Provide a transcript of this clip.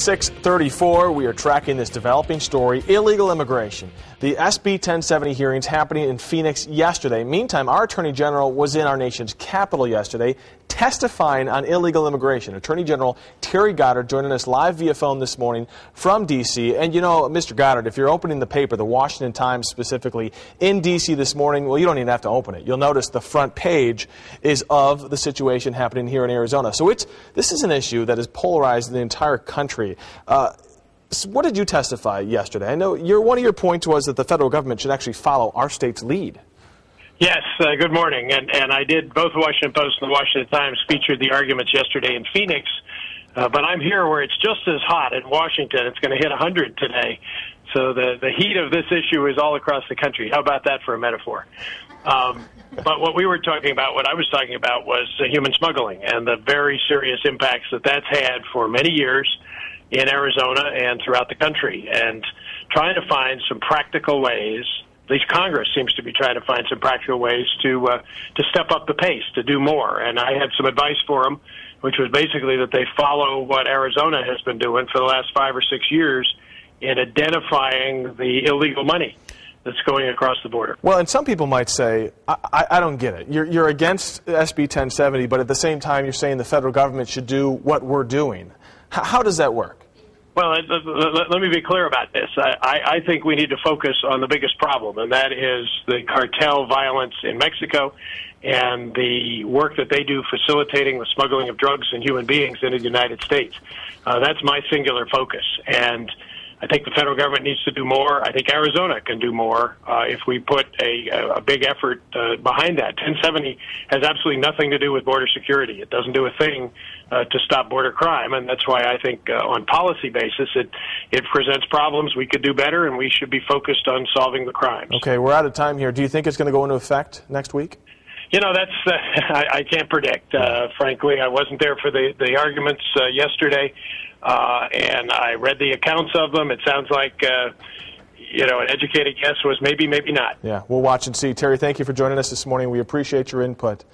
6:34, we are tracking this developing story, illegal immigration. The SB 1070 hearings happening in Phoenix yesterday. Meantime, our Attorney General was in our nation's capital yesterday testifying on illegal immigration. Attorney General Terry Goddard joining us live via phone this morning from D.C. And you know, Mr. Goddard, if you're opening the paper, the Washington Times specifically, in D.C. this morning, well, you don't even have to open it. You'll notice the front page is of the situation happening here in Arizona. So this is an issue that has polarized the entire country. So what did you testify yesterday? I know one of your points was that the federal government should actually follow our state's lead. Yes, good morning. And I did, both the Washington Post and the Washington Times featured the arguments yesterday in Phoenix. But I'm here where it's just as hot in Washington. It's going to hit 100 today. So the heat of this issue is all across the country. How about that for a metaphor? But what I was talking about was human smuggling and the very serious impacts that that's had for many years in Arizona and throughout the country, and trying to find some practical ways. At least Congress seems to be trying to find some practical ways to step up the pace, to do more. And I had some advice for them, which was basically that they follow what Arizona has been doing for the last 5 or 6 years in identifying the illegal money that's going across the border. Well, and some people might say, I don't get it. You're against SB 1070, but at the same time you're saying the federal government should do what we're doing. How does that work? Well, let me be clear about this. I think we need to focus on the biggest problem, and that is the cartel violence in Mexico and the work that they do facilitating the smuggling of drugs and human beings into the United States. That's my singular focus. And I think the federal government needs to do more. I think Arizona can do more if we put a big effort behind that. 1070 has absolutely nothing to do with border security. It doesn't do a thing to stop border crime, and that's why I think on policy basis it presents problems. We could do better, and we should be focused on solving the crimes. Okay, we're out of time here. Do you think it's going to go into effect next week? You know, that's I can't predict. Frankly, I wasn't there for the arguments yesterday, and I read the accounts of them. It sounds like an educated guess was maybe, maybe not. Yeah, we'll watch and see. Terry, thank you for joining us this morning. We appreciate your input.